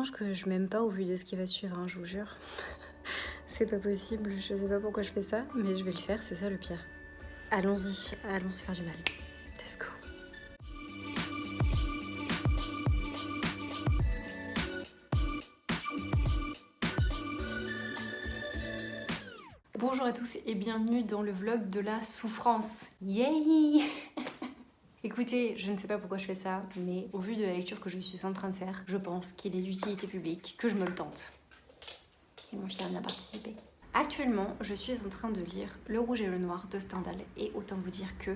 pense que je m'aime pas au vu de ce qui va suivre, hein, je vous jure. C'est pas possible, je sais pas pourquoi je fais ça, mais je vais le faire, c'est ça le pire. Allons-y, allons se faire du mal. Let's go. Bonjour à tous et bienvenue dans le vlog de la souffrance. Yay! Écoutez, je ne sais pas pourquoi je fais ça, mais au vu de la lecture que je suis en train de faire, je pense qu'il est d'utilité publique, que je me le tente. Et mon chien vient participer. Actuellement, je suis en train de lire Le Rouge et le Noir de Stendhal, et autant vous dire que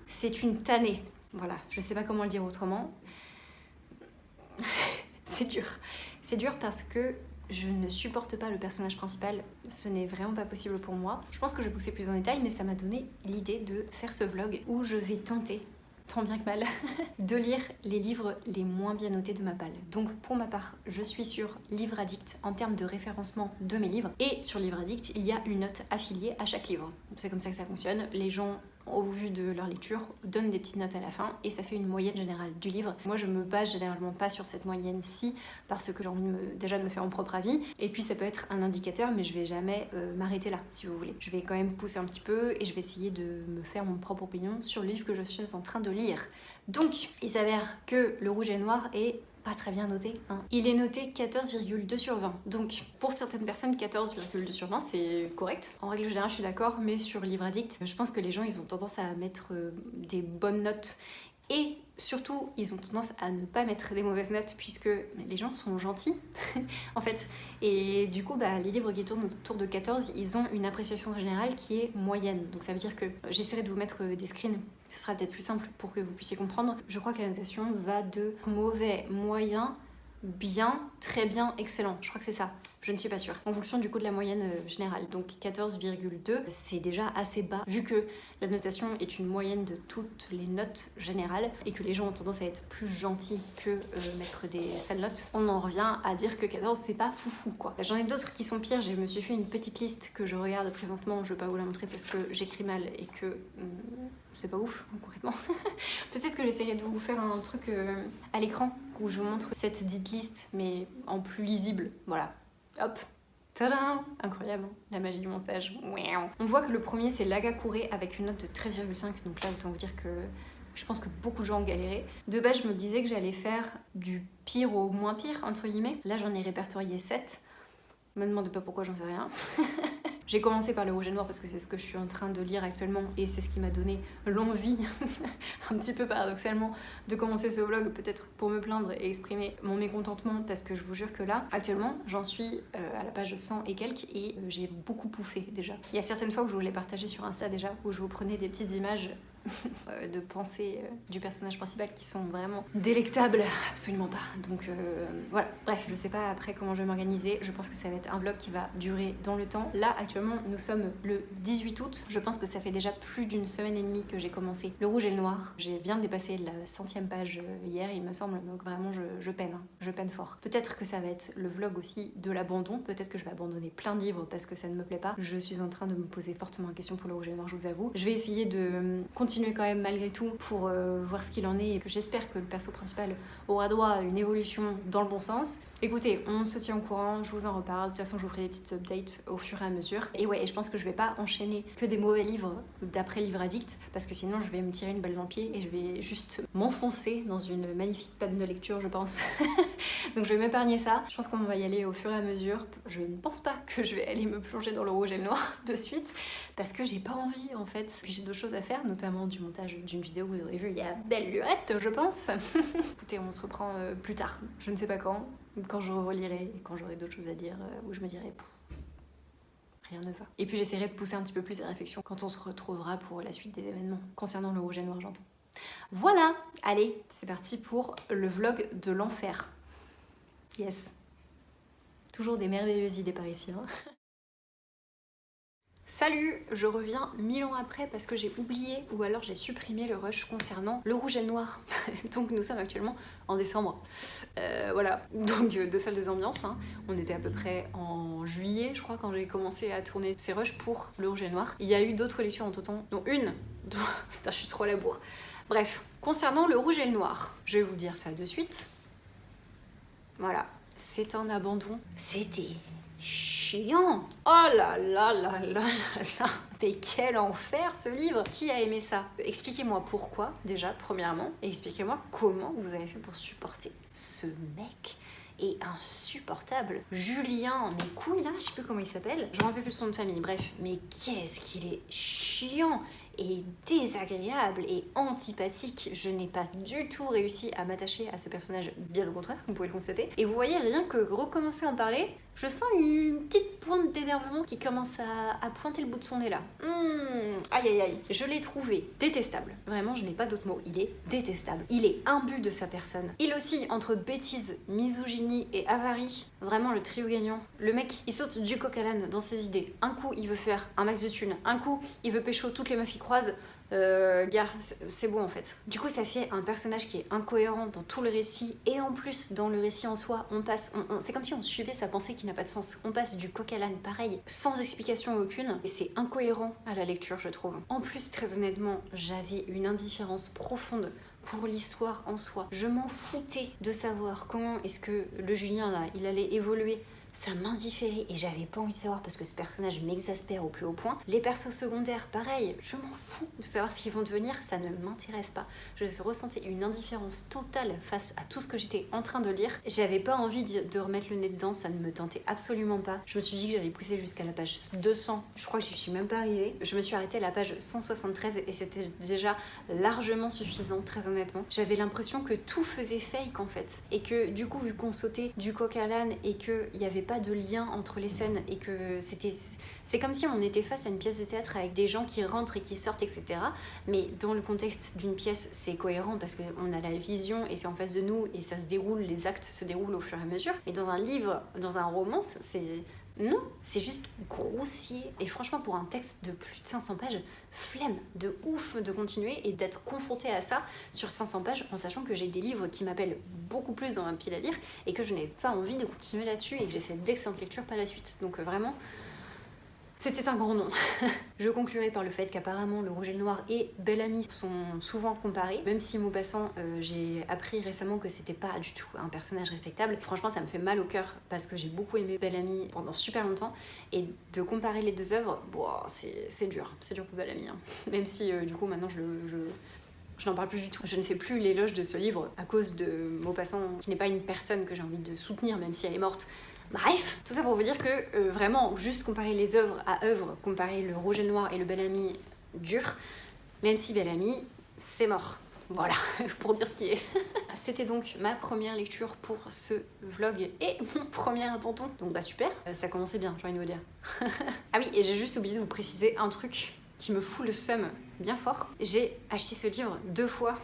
c'est une tannée. Voilà, je sais pas comment le dire autrement. C'est dur. C'est dur parce que je ne supporte pas le personnage principal, ce n'est vraiment pas possible pour moi. Je pense que je vais pousser plus en détail, mais ça m'a donné l'idée de faire ce vlog où je vais tenter, tant bien que mal, de lire les livres les moins bien notés de ma palle. Donc pour ma part, je suis sur Livre Addict en termes de référencement de mes livres, et sur Livre Addict, il y a une note affiliée à chaque livre. C'est comme ça que ça fonctionne. Les gens, au vu de leur lecture, donnent des petites notes à la fin et ça fait une moyenne générale du livre. Moi je me base généralement pas sur cette moyenne-ci parce que j'ai envie déjà de me faire mon propre avis, et puis ça peut être un indicateur, mais je vais jamais m'arrêter là si vous voulez. Je vais quand même pousser un petit peu et je vais essayer de me faire mon propre opinion sur le livre que je suis en train de lire. Donc il s'avère que Le Rouge et le Noir est pas très bien noté, hein. Il est noté 14,2 sur 20. Donc pour certaines personnes, 14,2 sur 20 c'est correct. En règle générale je suis d'accord, mais sur Livre Addict, je pense que les gens ils ont tendance à mettre des bonnes notes, et surtout ils ont tendance à ne pas mettre des mauvaises notes puisque les gens sont gentils en fait. Et du coup les livres qui tournent autour de 14, ils ont une appréciation générale qui est moyenne. Donc ça veut dire que j'essaierai de vous mettre des screens. Ce sera peut-être plus simple pour que vous puissiez comprendre. Je crois que la notation va de mauvais, moyen, bien, très bien, excellent. Je crois que c'est ça. Je ne suis pas sûre. En fonction du coup de la moyenne générale. Donc 14,2, c'est déjà assez bas vu que la notation est une moyenne de toutes les notes générales et que les gens ont tendance à être plus gentils que mettre des sales notes. On en revient à dire que 14 c'est pas foufou quoi. J'en ai d'autres qui sont pires. Je me suis fait une petite liste que je regarde présentement. Je vais pas vous la montrer parce que j'écris mal et que c'est pas ouf concrètement. Peut-être que j'essaierai de vous faire un truc à l'écran où je vous montre cette dite liste mais en plus lisible. Voilà. Hop, tadam! Incroyable, hein, la magie du montage. On voit que le premier c'est L'Agakure avec une note de 13,5, donc là autant vous dire que je pense que beaucoup de gens ont galéré. De base je me disais que j'allais faire du pire au moins pire entre guillemets. Là j'en ai répertorié 7. Me demandez pas pourquoi, j'en sais rien. J'ai commencé par Le Rouge et le Noir parce que c'est ce que je suis en train de lire actuellement et c'est ce qui m'a donné l'envie, un petit peu paradoxalement, de commencer ce vlog, peut-être pour me plaindre et exprimer mon mécontentement, parce que je vous jure que là, actuellement, j'en suis à la page 100 et quelques et j'ai beaucoup pouffé déjà. Il y a certaines fois où je voulais partager sur Insta déjà, où je vous prenais des petites images de pensée du personnage principal qui sont vraiment délectables, absolument pas. Donc voilà, bref, je sais pas après comment je vais m'organiser. Je pense que ça va être un vlog qui va durer dans le temps. Là actuellement nous sommes le 18 août. Je pense que ça fait déjà plus d'une semaine et demie que j'ai commencé Le Rouge et le Noir. Je viens de dépasser la 100e page hier il me semble, donc vraiment je peine, hein. Je peine fort. Peut-être que ça va être le vlog aussi de l'abandon, peut-être que je vais abandonner plein de livres parce que ça ne me plaît pas. Je suis en train de me poser fortement la question pour Le Rouge et le Noir, je vous avoue. Je vais essayer de continuer quand même malgré tout pour voir ce qu'il en est, et que j'espère que le perso principal aura droit à une évolution dans le bon sens. Écoutez, on se tient au courant, je vous en reparle, de toute façon je vous ferai des petites updates au fur et à mesure. Et ouais, je pense que je vais pas enchaîner que des mauvais livres d'après Livre Addict, parce que sinon je vais me tirer une balle dans le pied et je vais juste m'enfoncer dans une magnifique panne de lecture je pense. Donc je vais m'épargner ça, je pense qu'on va y aller au fur et à mesure. Je ne pense pas que je vais aller me plonger dans Le Rouge et le Noir de suite, parce que j'ai pas envie en fait. J'ai d'autres choses à faire, notamment du montage d'une vidéo, vous aurez vu, il y a belle lurette je pense. Écoutez, on se reprend plus tard, je ne sais pas quand je relirai et quand j'aurai d'autres choses à dire, où je me dirai rien ne va. Et puis j'essaierai de pousser un petit peu plus la réflexion quand on se retrouvera pour la suite des événements concernant Le Rouge et le Noir, j'entends. Voilà, allez, c'est parti pour le vlog de l'enfer. Yes. Toujours des merveilleuses idées par ici, hein. Salut, je reviens 1000 ans après parce que j'ai oublié ou alors j'ai supprimé le rush concernant Le Rouge et le Noir. Donc nous sommes actuellement en décembre. Voilà, donc 2 salles, 2 ambiances, hein. On était à peu près en juillet, je crois, quand j'ai commencé à tourner ces rushs pour Le Rouge et le Noir. Il y a eu d'autres lectures en temps, dont une. Putain, je suis trop à la bourre. Bref, concernant Le Rouge et le Noir, je vais vous dire ça de suite. Voilà. c'est un abandon. C'était chiant. Oh là là là là là là. Mais quel enfer ce livre. Qui a aimé ça? Expliquez-moi pourquoi déjà, premièrement, et expliquez-moi comment vous avez fait pour supporter ce mec est insupportable. Julien, mes couilles là, je sais plus comment il s'appelle. Je me rappelle plus son nom de famille, bref. Mais qu'est-ce qu'il est chiant et désagréable et antipathique. Je n'ai pas du tout réussi à m'attacher à ce personnage, bien au contraire, vous pouvez le constater. Et vous voyez, rien que recommencer à en parler, je sens une petite pointe d'énervement qui commence à pointer le bout de son nez là. Aïe aïe aïe. Je l'ai trouvé détestable. Vraiment, je n'ai pas d'autre mot. Il est détestable. Il est imbu de sa personne. Il oscille entre bêtise, misogynie et avarie. Vraiment le trio gagnant. Le mec, il saute du coq à l'âne dans ses idées. Un coup, il veut faire un max de thunes. Un coup, il veut pécho toutes les meufs qui croisent. Gars, c'est beau en fait. Du coup, ça fait un personnage qui est incohérent dans tout le récit, et en plus, dans le récit en soi, on passe, c'est comme si on suivait sa pensée qui n'a pas de sens. On passe du coq à l'âne, pareil, sans explication aucune, et c'est incohérent à la lecture, je trouve. En plus, très honnêtement, j'avais une indifférence profonde pour l'histoire en soi. Je m'en foutais de savoir comment est-ce que le Julien là, il allait évoluer. Ça m'indifférait et j'avais pas envie de savoir parce que ce personnage m'exaspère au plus haut point. Les persos secondaires, pareil, je m'en fous de savoir ce qu'ils vont devenir, ça ne m'intéresse pas. Je ressentais une indifférence totale face à tout ce que j'étais en train de lire. J'avais pas envie de remettre le nez dedans, ça ne me tentait absolument pas. Je me suis dit que j'allais pousser jusqu'à la page 200, je crois que j'y suis même pas arrivée. Je me suis arrêtée à la page 173 et c'était déjà largement suffisant, très honnêtement. J'avais l'impression que tout faisait fake en fait. Et que du coup, vu qu'on sautait du coq à l'âne et qu'il y avait pas de lien entre les scènes et que c'est comme si on était face à une pièce de théâtre avec des gens qui rentrent et qui sortent, etc. Mais dans le contexte d'une pièce, c'est cohérent parce qu'on a la vision et c'est en face de nous et ça se déroule, les actes se déroulent au fur et à mesure. Mais dans un livre, dans un roman, non, c'est juste grossier. Et franchement, pour un texte de plus de 500 pages, flemme de ouf de continuer et d'être confrontée à ça sur 500 pages en sachant que j'ai des livres qui m'appellent beaucoup plus dans ma pile à lire et que je n'ai pas envie de continuer là-dessus et que j'ai fait d'excellentes lectures par la suite. Donc vraiment, c'était un grand nom. Je conclurai par le fait qu'apparemment le Rouge et le Noir et Bel Ami sont souvent comparés, même si mot passant, j'ai appris récemment que c'était pas du tout un personnage respectable. Franchement, ça me fait mal au cœur parce que j'ai beaucoup aimé Bel Ami pendant super longtemps et de comparer les deux œuvres, c'est dur pour Bel Ami. Hein. Même si du coup maintenant je n'en parle plus du tout. Je ne fais plus l'éloge de ce livre à cause de Maupassant, qui n'est pas une personne que j'ai envie de soutenir, même si elle est morte. Bref, tout ça pour vous dire que vraiment, juste comparer les œuvres à œuvres, comparer le Rouge et le Noir et le Bel Ami, dur, même si Bel Ami, c'est mort. Voilà, pour dire ce qui est. C'était donc ma première lecture pour ce vlog et mon premier abandon. Donc bah super, ça commençait bien, j'ai envie de vous dire. Ah oui, et j'ai juste oublié de vous préciser un truc qui me fout le seum bien fort. J'ai acheté ce livre 2 fois.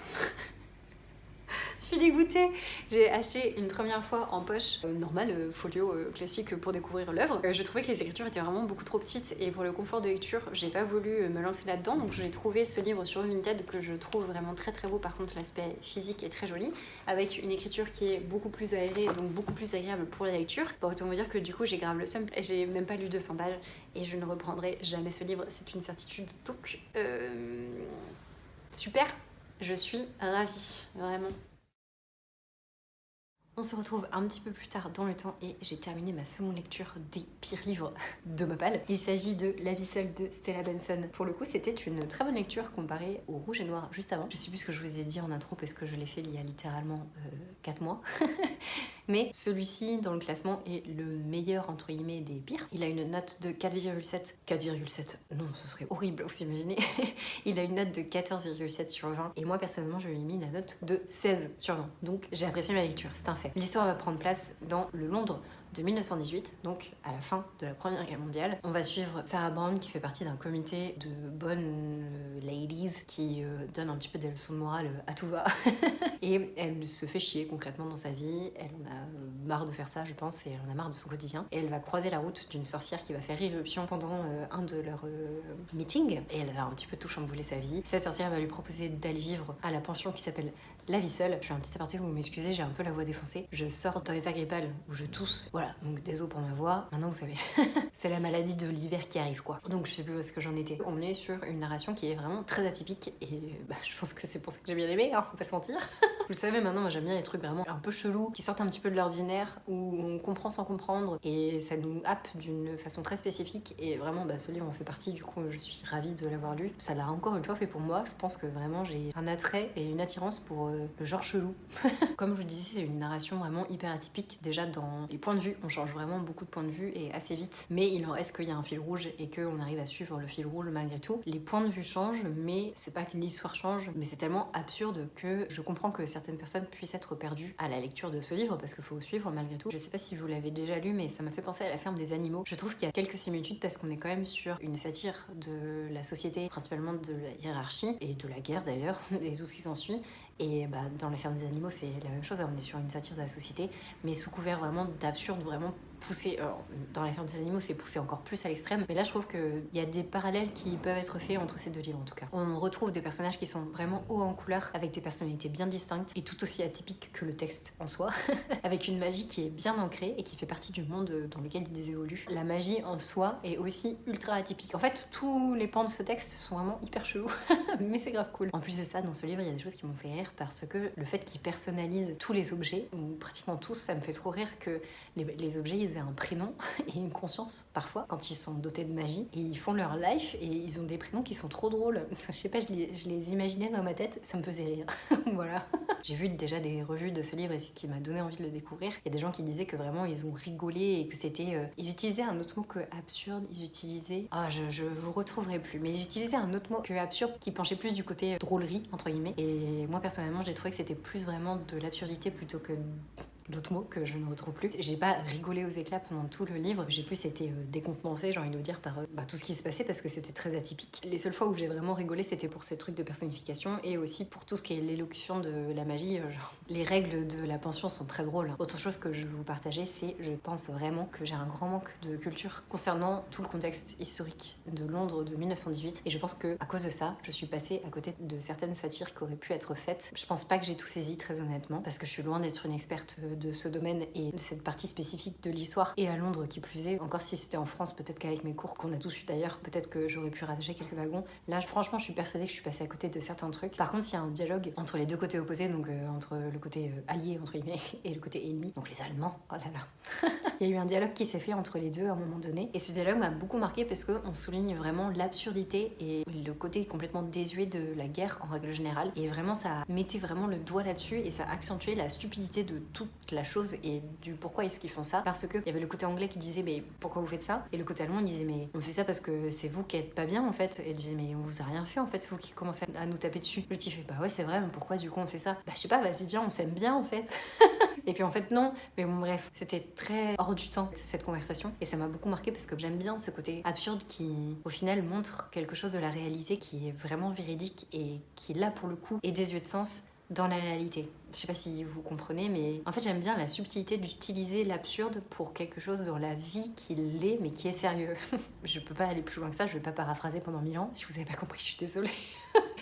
Je suis dégoûtée. J'ai acheté une première fois en poche, normal, folio classique pour découvrir l'œuvre. Je trouvais que les écritures étaient vraiment beaucoup trop petites et pour le confort de lecture, j'ai pas voulu me lancer là-dedans. Donc j'ai trouvé ce livre sur Vinted que je trouve vraiment très très beau. Par contre, l'aspect physique est très joli, avec une écriture qui est beaucoup plus aérée, donc beaucoup plus agréable pour la lecture. Bon, autant vous dire que du coup, j'ai grave le seum. J'ai même pas lu 200 pages et je ne reprendrai jamais ce livre, c'est une certitude. Donc, super, je suis ravie, vraiment. On se retrouve un petit peu plus tard dans le temps et j'ai terminé ma seconde lecture des pires livres de ma palle. Il s'agit de La vie seule de Stella Benson. Pour le coup, c'était une très bonne lecture comparée au Rouge et Noir juste avant. Je sais plus ce que je vous ai dit en intro parce que je l'ai fait il y a littéralement 4 mois. Mais celui-ci, dans le classement, est le meilleur entre guillemets des pires. Il a une note de 4,7. 4,7, non, ce serait horrible, vous imaginez. Il a une note de 14,7 sur 20. Et moi, personnellement, je lui ai mis la note de 16 sur 20. Donc, j'ai apprécié ma lecture, c'est un fait. L'histoire va prendre place dans le Londres de 1918, donc à la fin de la Première Guerre mondiale. On va suivre Sarah Brown qui fait partie d'un comité de bonnes ladies qui donne un petit peu des leçons de morale à tout va. Et elle se fait chier concrètement dans sa vie, elle en a marre de faire ça je pense, et elle en a marre de son quotidien. Et elle va croiser la route d'une sorcière qui va faire irruption pendant un de leurs meetings, et elle va un petit peu tout chambouler sa vie. Cette sorcière va lui proposer d'aller vivre à la pension qui s'appelle La vie seule, je fais un petit aparté, vous m'excusez, j'ai un peu la voix défoncée. Je sors d'un état grippal où je tousse. Voilà, donc désolé pour ma voix. Maintenant, vous savez, c'est la maladie de l'hiver qui arrive, quoi. Donc, je sais plus où est-ce que j'en étais. On est sur une narration qui est vraiment très atypique et je pense que c'est pour ça que j'ai bien aimé, hein, faut pas se mentir. Vous le savez maintenant, moi j'aime bien les trucs vraiment un peu chelous, qui sortent un petit peu de l'ordinaire, où on comprend sans comprendre et ça nous happe d'une façon très spécifique. Et vraiment, ce livre en fait partie, du coup, je suis ravie de l'avoir lu. Ça l'a encore une fois fait pour moi. Je pense que vraiment j'ai un attrait et une attirance pour le genre chelou. Comme je vous disais, c'est une narration vraiment hyper atypique. Déjà dans les points de vue, on change vraiment beaucoup de points de vue et assez vite. Mais il en reste qu'il y a un fil rouge et qu'on arrive à suivre le fil rouge malgré tout. Les points de vue changent, mais c'est pas que l'histoire change, mais c'est tellement absurde que je comprends que certaines personnes puissent être perdues à la lecture de ce livre parce qu'il faut suivre malgré tout. Je sais pas si vous l'avez déjà lu, mais ça m'a fait penser à La ferme des animaux. Je trouve qu'il y a quelques similitudes parce qu'on est quand même sur une satire de la société, principalement de la hiérarchie et de la guerre d'ailleurs, et tout ce qui s'ensuit. Et dans La ferme des animaux, c'est la même chose, on est sur une satire de la société, mais sous couvert vraiment d'absurde, vraiment poussé. Alors, dans La ferme des animaux, c'est poussé encore plus à l'extrême, mais là je trouve qu'il y a des parallèles qui peuvent être faits entre ces deux livres en tout cas. On retrouve des personnages qui sont vraiment hauts en couleur, avec des personnalités bien distinctes et tout aussi atypiques que le texte en soi, avec une magie qui est bien ancrée et qui fait partie du monde dans lequel ils évoluent. La magie en soi est aussi ultra atypique. En fait, tous les pans de ce texte sont vraiment hyper chelous, mais c'est grave cool. En plus de ça, dans ce livre, il y a des choses qui m'ont fait rire parce que le fait qu'ils personnalisent tous les objets, ou pratiquement tous, ça me fait trop rire que les objets, ils aient un prénom et une conscience parfois quand ils sont dotés de magie et ils font leur life et ils ont des prénoms qui sont trop drôles. Je sais pas, je les imaginais dans ma tête, ça me faisait rire. Voilà. J'ai vu déjà des revues de ce livre et ce qui m'a donné envie de le découvrir. Il y a des gens qui disaient que vraiment ils ont rigolé et que c'était... Ils utilisaient un autre mot que absurde, ils utilisaient... je vous retrouverai plus, mais ils utilisaient un autre mot que absurde qui penchait plus du côté drôlerie, entre guillemets. Et moi personnellement, j'ai trouvé que c'était plus vraiment de l'absurdité plutôt que d'autres mots que je ne retrouve plus. J'ai pas rigolé aux éclats pendant tout le livre, j'ai plus été décontenancée, j'ai envie de vous dire, par tout ce qui se passait parce que c'était très atypique. Les seules fois où j'ai vraiment rigolé, c'était pour ces trucs de personnification et aussi pour tout ce qui est l'élocution de la magie. Genre, les règles de la pension sont très drôles. Autre chose que je vais vous partager, c'est je pense vraiment que j'ai un grand manque de culture concernant tout le contexte historique de Londres de 1918 et je pense que à cause de ça, je suis passée à côté de certaines satires qui auraient pu être faites. Je pense pas que j'ai tout saisi très honnêtement parce que je suis loin d'être une experte de ce domaine et de cette partie spécifique de l'histoire et à Londres qui plus est. Encore si c'était en France, peut-être qu'avec mes cours qu'on a tous eu d'ailleurs, peut-être que j'aurais pu rattacher quelques wagons. Là, franchement, je suis persuadée que je suis passée à côté de certains trucs. Par contre, il y a un dialogue entre les deux côtés opposés, donc entre le côté allié entre guillemets et le côté ennemi, donc les Allemands. Oh là là. Il y a eu un dialogue qui s'est fait entre les deux à un moment donné et ce dialogue m'a beaucoup marqué parce qu'on souligne vraiment l'absurdité et le côté complètement désuet de la guerre en règle générale et vraiment ça mettait vraiment le doigt là-dessus et ça accentuait la stupidité de toute la chose et du pourquoi est-ce qu'ils font ça, parce que il y avait le côté anglais qui disait mais pourquoi vous faites ça, et le côté allemand il disait mais on fait ça parce que c'est vous qui êtes pas bien en fait, et il disait mais on vous a rien fait en fait, c'est vous qui commencez à nous taper dessus. Le petit fait bah ouais c'est vrai, mais pourquoi du coup on fait ça, je sais pas, vas-y viens on s'aime bien en fait. Et puis en fait non, mais bon bref, c'était très hors du temps cette conversation et ça m'a beaucoup marqué parce que j'aime bien ce côté absurde qui au final montre quelque chose de la réalité qui est vraiment véridique et qui là pour le coup est désuet de sens dans la réalité. Je sais pas si vous comprenez, mais en fait j'aime bien la subtilité d'utiliser l'absurde pour quelque chose dans la vie qui l'est, mais qui est sérieux. Je peux pas aller plus loin que ça, je vais pas paraphraser pendant 1000 ans. Si vous avez pas compris, je suis désolée.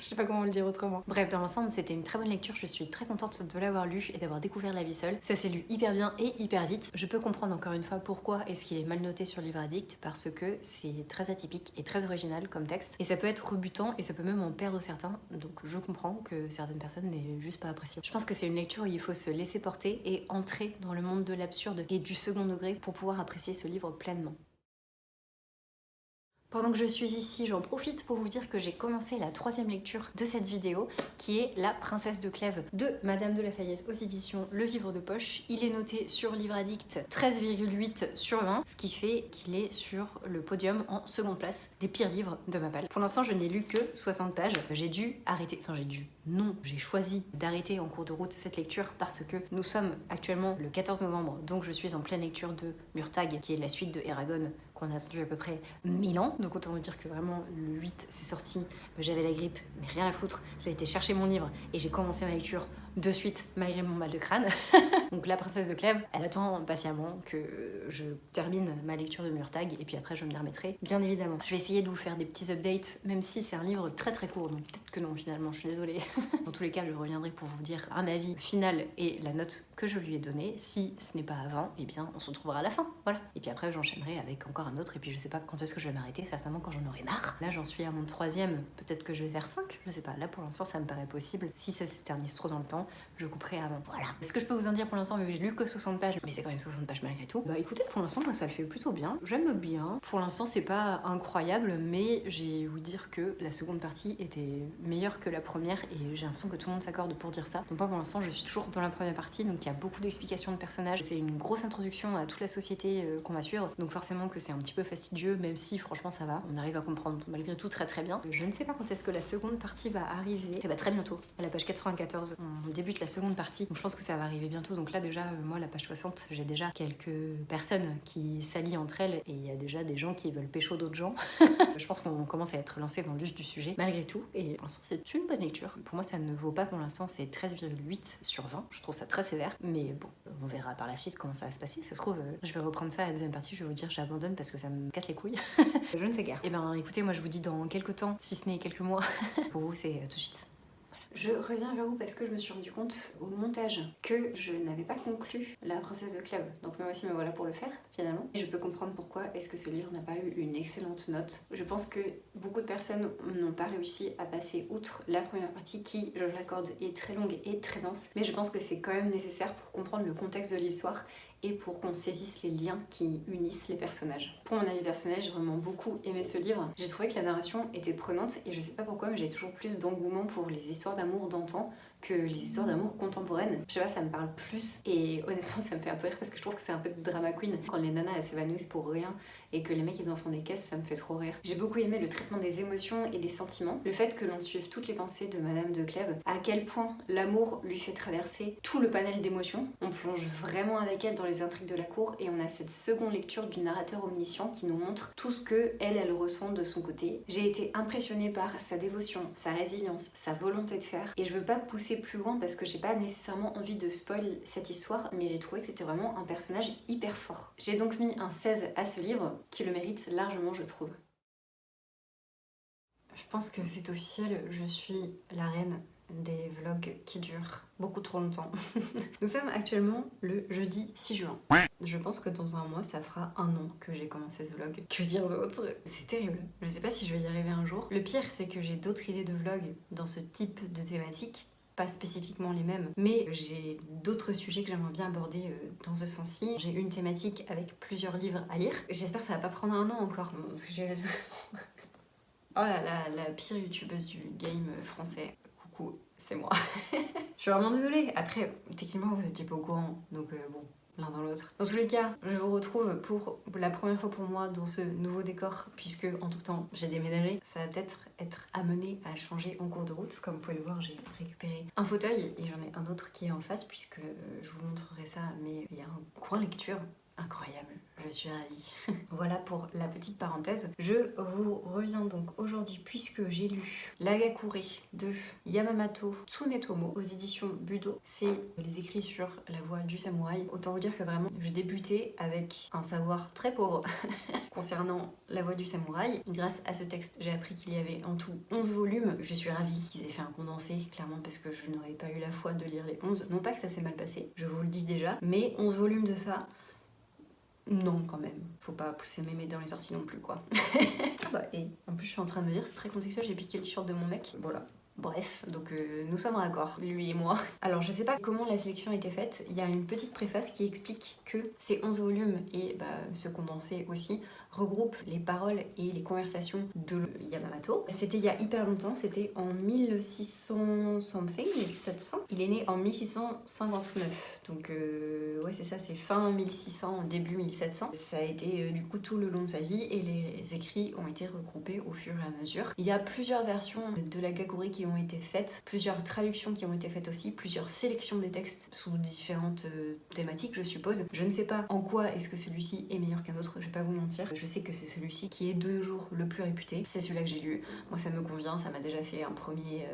Je sais pas comment le dire autrement. Bref, dans l'ensemble, c'était une très bonne lecture. Je suis très contente de l'avoir lu et d'avoir découvert La vie seule. Ça s'est lu hyper bien et hyper vite. Je peux comprendre encore une fois pourquoi est-ce qu'il est mal noté sur Livre Addict, parce que c'est très atypique et très original comme texte. Et ça peut être rebutant et ça peut même en perdre certains. Donc je comprends que certaines personnes n'aient juste pas apprécié. Je pense que c'est une lecture où il faut se laisser porter et entrer dans le monde de l'absurde et du second degré pour pouvoir apprécier ce livre pleinement. Pendant que je suis ici, j'en profite pour vous dire que j'ai commencé la 3e lecture de cette vidéo, qui est La princesse de Clèves de Madame de La Fayette aux éditions Le Livre de Poche. Il est noté sur Livre Addict 13,8 sur 20, ce qui fait qu'il est sur le podium en seconde place des pires livres de ma palle. Pour l'instant, je n'ai lu que 60 pages. J'ai dû arrêter, non, j'ai choisi d'arrêter en cours de route cette lecture parce que nous sommes actuellement le 14 novembre, donc je suis en pleine lecture de Murtagh, qui est la suite de Eragon, qu'on a attendu à peu près 1000 ans. Donc autant vous dire que vraiment le 8 c'est sorti, j'avais la grippe, mais rien à foutre. J'ai été chercher mon livre et j'ai commencé ma lecture de suite malgré mon mal de crâne. Donc la princesse de Clèves, elle attend patiemment que je termine ma lecture de Murtagh et puis après je m'y remettrai, bien évidemment. Je vais essayer de vous faire des petits updates, même si c'est un livre très très court, donc peut-être que non finalement, je suis désolée. Dans tous les cas, je reviendrai pour vous dire un avis final et la note que je lui ai donnée. Si ce n'est pas avant, eh bien on se retrouvera à la fin, voilà. Et puis après j'enchaînerai avec encore un autre et puis je sais pas quand est-ce que je vais m'arrêter, certainement quand j'en aurai marre. Là j'en suis à mon 3e, peut-être que je vais faire 5, je sais pas. Là pour l'instant ça me paraît possible. Si ça s'éternise trop dans le temps, je couperai avant. Voilà. Ce que je peux vous en dire pour l'instant, vu que j'ai lu que 60 pages, mais c'est quand même 60 pages malgré tout. Bah écoutez, pour l'instant moi ça le fait plutôt bien. J'aime bien. Pour l'instant c'est pas incroyable, mais j'ai vous dire que la seconde partie était meilleure que la première et j'ai l'impression que tout le monde s'accorde pour dire ça. Donc moi pour l'instant je suis toujours dans la première partie, donc il y a beaucoup d'explications de personnages. C'est une grosse introduction à toute la société qu'on va suivre, donc forcément que c'est un petit peu fastidieux, même si franchement ça va. On arrive à comprendre malgré tout très très bien. Je ne sais pas quand est-ce que la seconde partie va arriver. Et bah très bientôt, à la page 94, on débute la seconde partie. Donc je pense que ça va arriver bientôt. Donc là déjà, moi la page 60, j'ai déjà quelques personnes qui s'allient entre elles et il y a déjà des gens qui veulent pécho d'autres gens. Je pense qu'on commence à être lancé dans le vif du sujet malgré tout. Et pour l'instant c'est une bonne lecture. Pour moi ça ne vaut pas pour l'instant, c'est 13,8 sur 20. Je trouve ça très sévère. Mais bon, on verra par la suite comment ça va se passer. Ça se trouve, je vais reprendre ça à la deuxième partie. Je vais vous dire j'abandonne parce que ça me casse les couilles. Je ne sais guère. Et ben écoutez, moi je vous dis dans quelques temps, si ce n'est quelques mois. Pour vous c'est tout de suite. Je reviens vers vous parce que je me suis rendu compte au montage que je n'avais pas conclu La princesse de Clèves. Donc moi aussi me voilà pour le faire finalement. Et je peux comprendre pourquoi est-ce que ce livre n'a pas eu une excellente note. Je pense que beaucoup de personnes n'ont pas réussi à passer outre la première partie qui, je l'accorde, est très longue et très dense. Mais je pense que c'est quand même nécessaire pour comprendre le contexte de l'histoire et pour qu'on saisisse les liens qui unissent les personnages. Pour mon avis personnel, j'ai vraiment beaucoup aimé ce livre. J'ai trouvé que la narration était prenante et je sais pas pourquoi, mais j'ai toujours plus d'engouement pour les histoires d'amour d'antan que les histoires d'amour contemporaines. Je sais pas, ça me parle plus et honnêtement ça me fait un peu rire parce que je trouve que c'est un peu de drama queen. Quand les nanas elles s'évanouissent pour rien et que les mecs ils en font des caisses, ça me fait trop rire. J'ai beaucoup aimé le traitement des émotions et des sentiments, le fait que l'on suive toutes les pensées de Madame de Clèves, à quel point l'amour lui fait traverser tout le panel d'émotions. On plonge vraiment avec elle dans les intrigues de la cour et on a cette seconde lecture du narrateur omniscient qui nous montre tout ce que elle ressent de son côté. J'ai été impressionnée par sa dévotion, sa résilience, sa volonté de faire et je veux pas pousser plus loin parce que j'ai pas nécessairement envie de spoil cette histoire, mais j'ai trouvé que c'était vraiment un personnage hyper fort. J'ai donc mis un 16 à ce livre qui le mérite largement, je trouve. Je pense que c'est officiel, je suis la reine des vlogs qui durent beaucoup trop longtemps. Nous sommes actuellement le jeudi 6 juin. Je pense que dans un mois, ça fera 1 an que j'ai commencé ce vlog. Que dire d'autre? C'est terrible. Je sais pas si je vais y arriver un jour. Le pire, c'est que j'ai d'autres idées de vlogs dans ce type de thématique. Pas spécifiquement les mêmes, mais j'ai d'autres sujets que j'aimerais bien aborder dans ce sens-ci. J'ai une thématique avec plusieurs livres à lire. J'espère que ça va pas prendre 1 an encore. Parce que j'ai... Oh là là, la pire youtubeuse du game français. Coucou, c'est moi. Je suis vraiment désolée. Après, techniquement, vous étiez pas au courant, donc bon, l'un dans l'autre. Dans tous les cas, je vous retrouve pour la première fois pour moi dans ce nouveau décor, puisque entre-temps, j'ai déménagé. Ça va peut-être être amené à changer en cours de route. Comme vous pouvez le voir, j'ai récupéré un fauteuil et j'en ai un autre qui est en face, puisque je vous montrerai ça, mais il y a un coin lecture incroyable, je suis ravie. Voilà pour la petite parenthèse. Je vous reviens donc aujourd'hui puisque j'ai lu L'Agakure de Yamamoto Tsunetomo aux éditions Budo. C'est les écrits sur la voie du samouraï. Autant vous dire que vraiment, j'ai débuté avec un savoir très pauvre concernant la voie du samouraï. Grâce à ce texte, j'ai appris qu'il y avait en tout 11 volumes. Je suis ravie qu'ils aient fait un condensé, clairement parce que je n'aurais pas eu la foi de lire les 11. Non pas que ça s'est mal passé, je vous le dis déjà, mais 11 volumes de ça, non, quand même. Faut pas pousser mémé dans les orties non plus, quoi. Ah bah, et en plus, je suis en train de me dire, c'est très contextuel, j'ai piqué le t-shirt de mon mec. Voilà. Bref, donc nous sommes raccord, lui et moi. Alors je sais pas comment la sélection a été faite, il y a une petite préface qui explique que ces 11 volumes et ce condensé aussi regroupe les paroles et les conversations de Yamamoto. C'était il y a hyper longtemps, c'était en 1600 something, 1700. Il est né en 1659, donc ouais c'est ça, c'est fin 1600, début 1700. Ça a été du coup tout le long de sa vie et les écrits ont été regroupés au fur et à mesure. Il y a plusieurs versions de l'Agakure qui ont été faites, plusieurs traductions qui ont été faites aussi, plusieurs sélections des textes sous différentes thématiques je suppose. Je ne sais pas en quoi est-ce que celui-ci est meilleur qu'un autre, je vais pas vous mentir. Je sais que c'est celui-ci qui est de jour le plus réputé. C'est celui-là que j'ai lu. Moi ça me convient, ça m'a déjà fait un premier...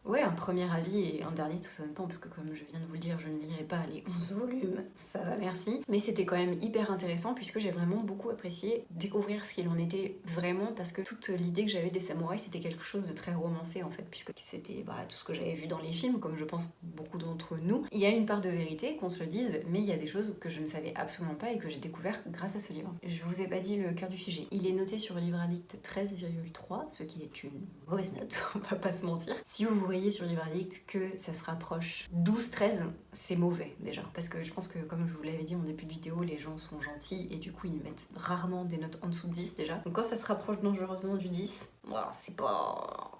Ouais, un premier avis et un dernier très honnêtement, parce que comme je viens de vous le dire, je ne lirai pas les 11 volumes, ça va merci. Mais c'était quand même hyper intéressant puisque j'ai vraiment beaucoup apprécié découvrir ce qu'il en était vraiment, parce que toute l'idée que j'avais des samouraïs, c'était quelque chose de très romancé en fait, puisque c'était tout ce que j'avais vu dans les films, comme je pense beaucoup d'entre nous. Il y a une part de vérité, qu'on se le dise, mais il y a des choses que je ne savais absolument pas et que j'ai découvert grâce à ce livre. Je vous ai pas dit le cœur du sujet. Il est noté sur Livre Addict 13,3, ce qui est une mauvaise note, on va pas se mentir. Si vous voyez sur Livre Addict que ça se rapproche 12-13, c'est mauvais déjà. Parce que je pense que, comme je vous l'avais dit en début de vidéo, les gens sont gentils et du coup ils mettent rarement des notes en dessous de 10 déjà. Donc quand ça se rapproche dangereusement du 10, c'est pas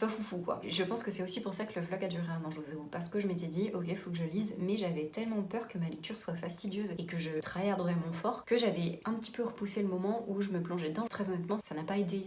foufou quoi. Je pense que c'est aussi pour ça que le vlog a duré un an, je vous avoue. Parce que je m'étais dit, ok, faut que je lise, mais j'avais tellement peur que ma lecture soit fastidieuse et que je tryhard vraiment fort que j'avais un petit peu repoussé le moment où je me plongeais dedans. Très honnêtement, ça n'a pas aidé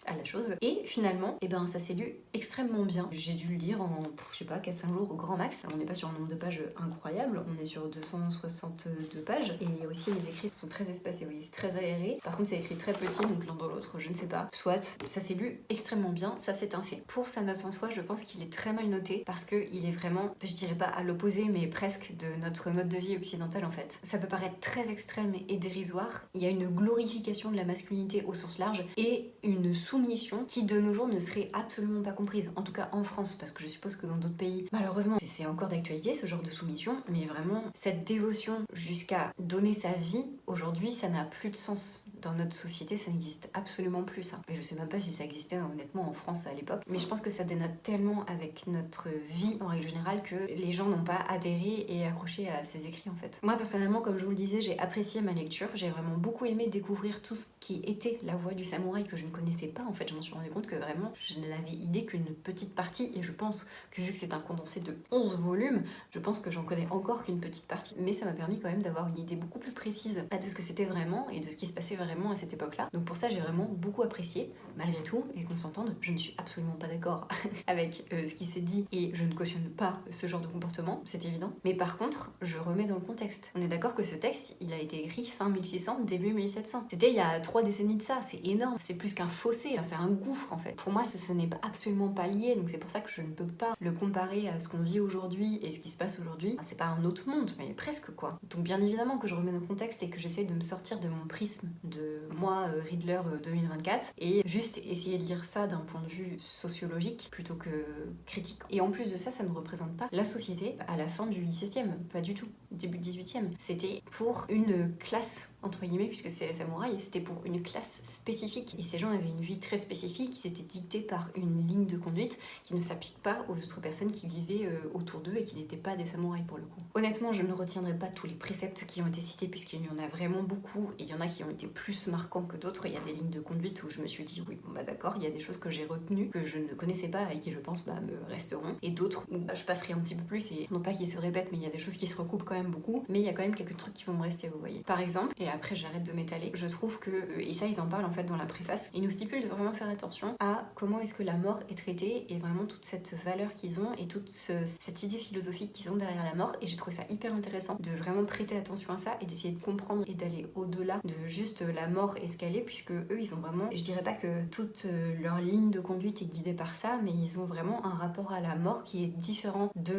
à la chose. Et finalement, ça s'est lu extrêmement bien. J'ai dû le lire en, je sais pas, 4-5 jours au grand max. On n'est pas sur un nombre de pages incroyable, on est sur 262 pages. Et aussi, les écrits sont très espacés, oui, c'est très aéré. Par contre, c'est écrit très petit, donc l'un dans l'autre, je ne sais pas. Soit, ça s'est lu extrêmement bien, ça c'est un fait. Pour sa note en soi, je pense qu'il est très mal noté parce qu'il est vraiment, je dirais pas à l'opposé, mais presque de notre mode de vie occidental en fait. Ça peut paraître très extrême et dérisoire. Il y a une glorification de la masculinité au sens large et une soumission qui de nos jours ne serait absolument pas comprise, en tout cas en France, parce que je suppose que dans d'autres pays, malheureusement, c'est encore d'actualité ce genre de soumission, mais vraiment, cette dévotion jusqu'à donner sa vie, aujourd'hui, ça n'a plus de sens. Dans notre société, ça n'existe absolument plus ça. Et je sais même pas si ça existait honnêtement en France à l'époque, mais je pense que ça dénote tellement avec notre vie en règle générale que les gens n'ont pas adhéré et accroché à ces écrits en fait. Moi personnellement, comme je vous le disais, j'ai apprécié ma lecture, j'ai vraiment beaucoup aimé découvrir tout ce qui était la voie du samouraï que je ne connaissais pas en fait. Je m'en suis rendu compte que vraiment je n'avais idée qu'une petite partie, et je pense que vu que c'est un condensé de 11 volumes, je pense que j'en connais encore qu'une petite partie, mais ça m'a permis quand même d'avoir une idée beaucoup plus précise de ce que c'était vraiment et de ce qui se passait vraiment à cette époque-là. Donc pour ça j'ai vraiment beaucoup apprécié, malgré tout, et qu'on s'entende, je ne suis absolument pas d'accord avec ce qui s'est dit et je ne cautionne pas ce genre de comportement, c'est évident. Mais par contre, je remets dans le contexte. On est d'accord que ce texte, il a été écrit fin 1600, début 1700. C'était il y a 3 décennies de ça, c'est énorme, c'est plus qu'un fossé, c'est un gouffre en fait. Pour moi, ce n'est absolument pas lié, donc c'est pour ça que je ne peux pas le comparer à ce qu'on vit aujourd'hui et ce qui se passe aujourd'hui. C'est pas un autre monde, mais presque quoi. Donc bien évidemment que je remets dans le contexte et que j'essaie de me sortir de mon prisme de moi, Riddler 2024, et juste essayer de lire ça d'un point de vue sociologique plutôt que critique. Et en plus de ça, ça ne représente pas la société à la fin du 17e, pas du tout, début 18e. C'était pour une classe, entre guillemets, puisque c'est les samouraïs, c'était pour une classe spécifique. Et ces gens avaient une vie très spécifique, qui s'était dictée par une ligne de conduite qui ne s'applique pas aux autres personnes qui vivaient autour d'eux et qui n'étaient pas des samouraïs pour le coup. Honnêtement, je ne retiendrai pas tous les préceptes qui ont été cités puisqu'il y en a vraiment beaucoup et il y en a qui ont été plus marquants que d'autres. Il y a des lignes de conduite où je me suis dit oui, bon d'accord, il y a des choses que j'ai retenues, que je ne connaissais pas et qui je pense me resteront, et d'autres où je passerai un petit peu plus, et non pas qu'ils se répètent, mais il y a des choses qui se recoupent quand même beaucoup, mais il y a quand même quelques trucs qui vont me rester, vous voyez. Par exemple, et après j'arrête de m'étaler, je trouve que, et ça ils en parlent en fait dans la préface, ils nous stipulent de vraiment faire attention à comment est-ce que la mort est traitée et vraiment toute cette valeur qu'ils ont et toute cette idée philosophique qu'ils ont derrière la mort, et j'ai trouvé ça hyper intéressant de vraiment prêter attention à ça et d'essayer de comprendre et d'aller au-delà de juste la mort et ce qu'elle est, puisque eux ils ont vraiment, je dirais pas que toute leur ligne de conduite est guidée par ça, mais ils ont vraiment un rapport à la mort qui est différent de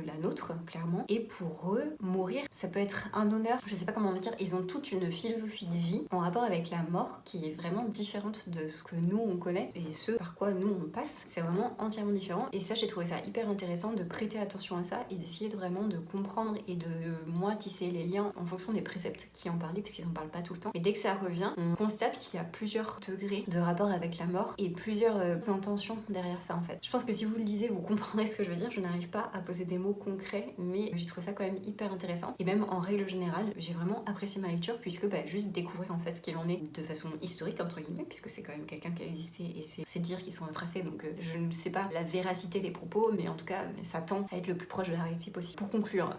la nôtre, clairement. Et pour eux, mourir, ça peut être un honneur, je sais pas comment on va dire, ils ont toute une philosophie de vie en rapport avec la mort qui est vraiment différente de ce que nous on connaît et ce par quoi nous on passe. C'est vraiment entièrement différent, et ça j'ai trouvé ça hyper intéressant de prêter attention à ça et d'essayer vraiment de comprendre et de moi tisser les liens en fonction des préceptes qui en parlaient, parce qu'ils en parlent pas tout le temps. Mais dès que ça revient, on constate qu'il y a plusieurs degrés de rapport avec la mort et plusieurs intentions derrière ça en fait. Je pense que si vous le lisez, vous comprendrez ce que je veux dire. Je n'arrive pas à poser des mots concrets, mais j'ai trouvé ça quand même hyper intéressant. Et même en règle générale, j'ai vraiment apprécié ma lecture, puisque juste découvrir en fait ce qu'il en est de façon historique entre guillemets, puisque c'est quand même quelqu'un qui a existé et c'est dire qu'ils sont retracés, donc je ne sais pas la véracité des propos, mais en tout cas ça tend à être le plus proche de la réalité possible. Pour conclure,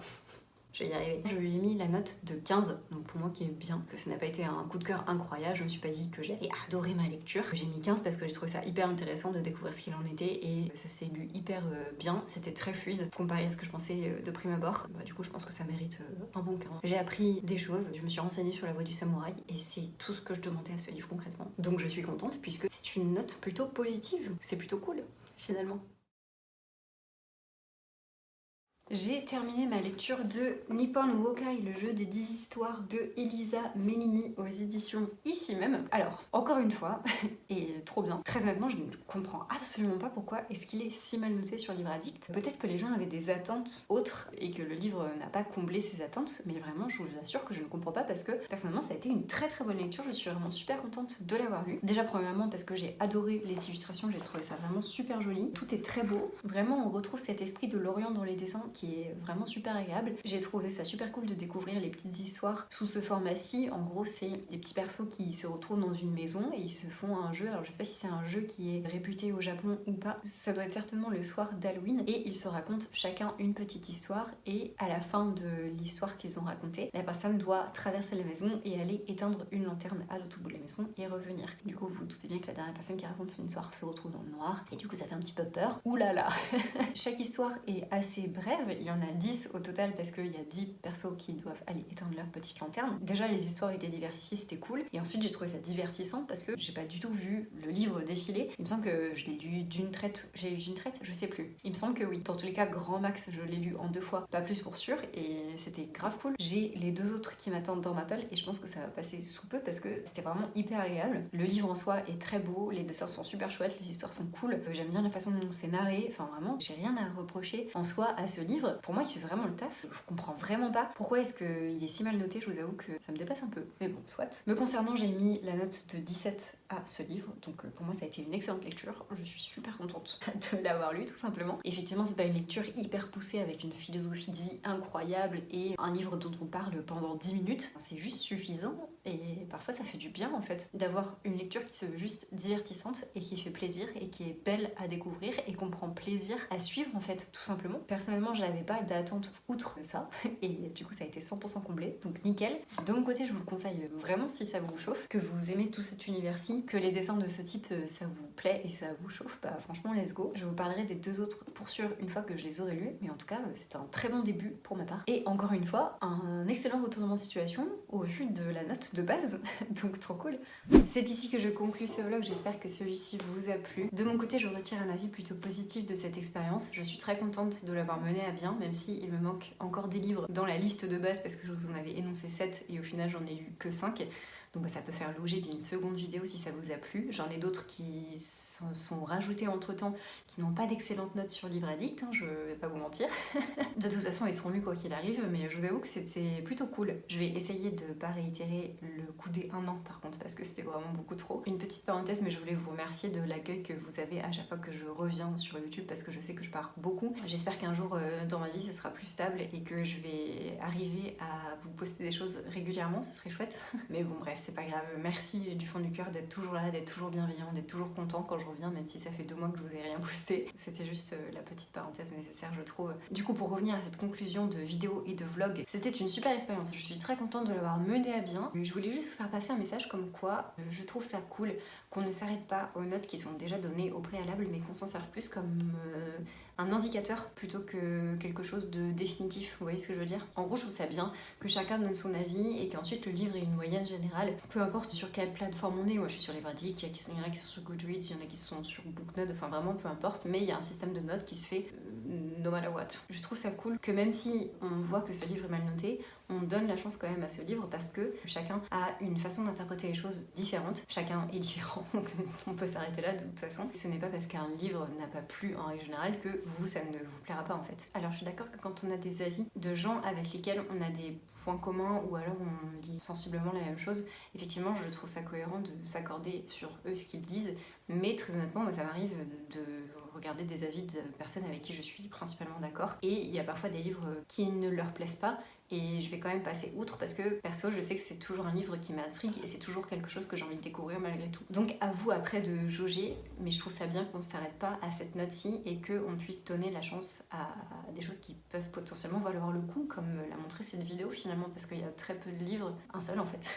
je vais y arriver. Je lui ai mis la note de 15, donc pour moi qui est bien, parce que ça n'a pas été un coup de cœur incroyable, je me suis pas dit que j'allais adorer ma lecture. J'ai mis 15 parce que j'ai trouvé ça hyper intéressant de découvrir ce qu'il en était, et ça s'est lu hyper bien, c'était très fluide, comparé à ce que je pensais de prime abord. Du coup je pense que ça mérite un bon 15. J'ai appris des choses, je me suis renseignée sur la voie du samouraï, et c'est tout ce que je demandais à ce livre concrètement. Donc je suis contente, puisque c'est une note plutôt positive, c'est plutôt cool, finalement. J'ai terminé ma lecture de Nippon Wokai, le jeu des 10 histoires de Elisa Mellini aux éditions ici même. Alors, encore une fois, et trop bien, très honnêtement, je ne comprends absolument pas pourquoi est-ce qu'il est si mal noté sur Livre Addict. Peut-être que les gens avaient des attentes autres et que le livre n'a pas comblé ces attentes, mais vraiment, je vous assure que je ne comprends pas parce que personnellement, ça a été une très très bonne lecture. Je suis vraiment super contente de l'avoir lu. Déjà, premièrement, parce que j'ai adoré les illustrations, j'ai trouvé ça vraiment super joli. Tout est très beau. Vraiment, on retrouve cet esprit de l'Orient dans les dessins qui est vraiment super agréable. J'ai trouvé ça super cool de découvrir les petites histoires sous ce format-ci. En gros, c'est des petits persos qui se retrouvent dans une maison et ils se font un jeu. Alors, je sais pas si c'est un jeu qui est réputé au Japon ou pas. Ça doit être certainement le soir d'Halloween et ils se racontent chacun une petite histoire et à la fin de l'histoire qu'ils ont racontée, la personne doit traverser la maison et aller éteindre une lanterne à l'autre bout de la maison et revenir. Du coup, vous vous doutez bien que la dernière personne qui raconte son histoire se retrouve dans le noir et du coup, ça fait un petit peu peur. Ouh là là. Chaque histoire est assez brève. Il y en a 10 au total parce qu'il y a 10 persos qui doivent aller éteindre leur petite lanterne. Déjà, les histoires étaient diversifiées, c'était cool. Et ensuite, j'ai trouvé ça divertissant parce que j'ai pas du tout vu le livre défiler. Il me semble que je l'ai lu d'une traite. J'ai lu d'une traite? Je sais plus. Il me semble que oui. Dans tous les cas, grand max, je l'ai lu en 2 fois. Pas plus pour sûr. Et c'était grave cool. J'ai les 2 autres qui m'attendent dans ma pelle et je pense que ça va passer sous peu parce que c'était vraiment hyper agréable. Le livre en soi est très beau. Les dessins sont super chouettes. Les histoires sont cool. J'aime bien la façon dont c'est narré. Enfin, vraiment, j'ai rien à reprocher en soi à ce livre. Pour moi, il fait vraiment le taf. Je comprends vraiment pas pourquoi est-ce qu'il est si mal noté. Je vous avoue que ça me dépasse un peu. Mais bon, soit. Me concernant, j'ai mis la note de 17 à ce livre. Donc pour moi, ça a été une excellente lecture. Je suis super contente de l'avoir lu, tout simplement. Effectivement, c'est pas une lecture hyper poussée avec une philosophie de vie incroyable et un livre dont on parle pendant 10 minutes. C'est juste suffisant et parfois ça fait du bien en fait d'avoir une lecture qui se veut juste divertissante et qui fait plaisir et qui est belle à découvrir et qu'on prend plaisir à suivre en fait, tout simplement. Personnellement, j'avais pas d'attente outre ça et du coup ça a été 100% comblé, donc nickel. De mon côté, je vous le conseille vraiment si ça vous chauffe, que vous aimez tout cet univers-ci, que les dessins de ce type ça vous plaît et ça vous chauffe, bah franchement let's go. Je vous parlerai des 2 autres pour sûr une fois que je les aurai lus, mais en tout cas c'était un très bon début pour ma part. Et encore une fois, un excellent retournement de situation au vu de la note de base, donc trop cool. C'est ici que je conclue ce vlog, j'espère que celui-ci vous a plu. De mon côté, je retire un avis plutôt positif de cette expérience. Je suis très contente de l'avoir menée à bien, même si il me manque encore des livres dans la liste de base parce que je vous en avais énoncé 7 et au final j'en ai lu que 5. Donc bah, ça peut faire l'objet d'une seconde vidéo si ça vous a plu. J'en ai d'autres qui sont rajoutés entre temps, qui n'ont pas d'excellentes notes sur Livre Addict, hein, je vais pas vous mentir. De toute façon, ils seront lus quoi qu'il arrive, mais je vous avoue que c'était plutôt cool. Je vais essayer de pas réitérer le coup des 1 an par contre, parce que c'était vraiment beaucoup trop. Une petite parenthèse, mais je voulais vous remercier de l'accueil que vous avez à chaque fois que je reviens sur YouTube, parce que je sais que je pars beaucoup. J'espère qu'un jour dans ma vie ce sera plus stable et que je vais arriver à vous poster des choses régulièrement, ce serait chouette. Mais bon bref, c'est pas grave. Merci du fond du cœur d'être toujours là, d'être toujours bienveillant, d'être toujours content quand je reviens, même si ça fait 2 mois que je vous ai rien posté. C'était juste la petite parenthèse nécessaire, je trouve. Du coup, pour revenir à cette conclusion de vidéo et de vlog, c'était une super expérience. Je suis très contente de l'avoir menée à bien. Je voulais juste vous faire passer un message comme quoi je trouve ça cool qu'on ne s'arrête pas aux notes qui sont déjà données au préalable, mais qu'on s'en serve plus comme un indicateur plutôt que quelque chose de définitif. Vous voyez ce que je veux dire? En gros, je trouve ça bien que chacun donne son avis et qu'ensuite le livre ait une moyenne générale. Peu importe sur quelle plateforme on est. Moi, je suis sur Livre Addict, il y en a qui sont sur Goodreads, il y en a qui sont sur Booknote, enfin vraiment peu importe. Mais il y a un système de notes qui se fait no matter what. Je trouve ça cool que même si on voit que ce livre est mal noté, on donne la chance quand même à ce livre parce que chacun a une façon d'interpréter les choses différentes. Chacun est différent, donc on peut s'arrêter là de toute façon. Ce n'est pas parce qu'un livre n'a pas plu en règle générale que vous, ça ne vous plaira pas en fait. Alors je suis d'accord que quand on a des avis de gens avec lesquels on a des points communs ou alors on lit sensiblement la même chose, effectivement je trouve ça cohérent de s'accorder sur eux ce qu'ils disent, mais très honnêtement moi ça m'arrive de regarder des avis de personnes avec qui je suis principalement d'accord et il y a parfois des livres qui ne leur plaisent pas et je vais quand même passer outre parce que perso je sais que c'est toujours un livre qui m'intrigue et c'est toujours quelque chose que j'ai envie de découvrir malgré tout. Donc à vous après de jauger, mais je trouve ça bien qu'on ne s'arrête pas à cette note-ci et qu'on puisse donner la chance à des choses qui peuvent potentiellement valoir le coup, comme l'a montré cette vidéo finalement, parce qu'il y a très peu de livres, un seul en fait.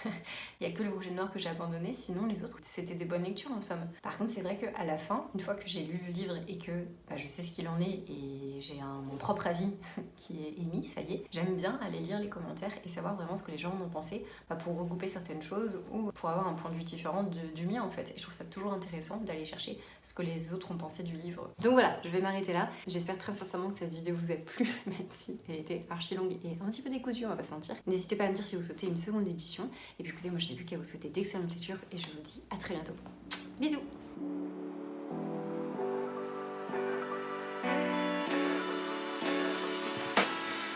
Il y a que le Rouge et Noir que j'ai abandonné, sinon les autres c'était des bonnes lectures en somme. Par contre c'est vrai qu'à la fin, une fois que j'ai lu le livre et que je sais ce qu'il en est et j'ai mon propre avis qui est émis, ça y est, j'aime bien aller aller lire les commentaires et savoir vraiment ce que les gens en ont pensé, pour regrouper certaines choses ou pour avoir un point de vue différent du mien en fait. Et je trouve ça toujours intéressant d'aller chercher ce que les autres ont pensé du livre. Donc voilà, je vais m'arrêter là. J'espère très sincèrement que cette vidéo vous a plu, même si elle était archi longue et un petit peu décousue, on va pas se mentir. N'hésitez pas à me dire si vous souhaitez une seconde édition. Et puis écoutez, moi je n'ai plus qu'à vous souhaiter d'excellentes lectures et je vous dis à très bientôt. Bisous!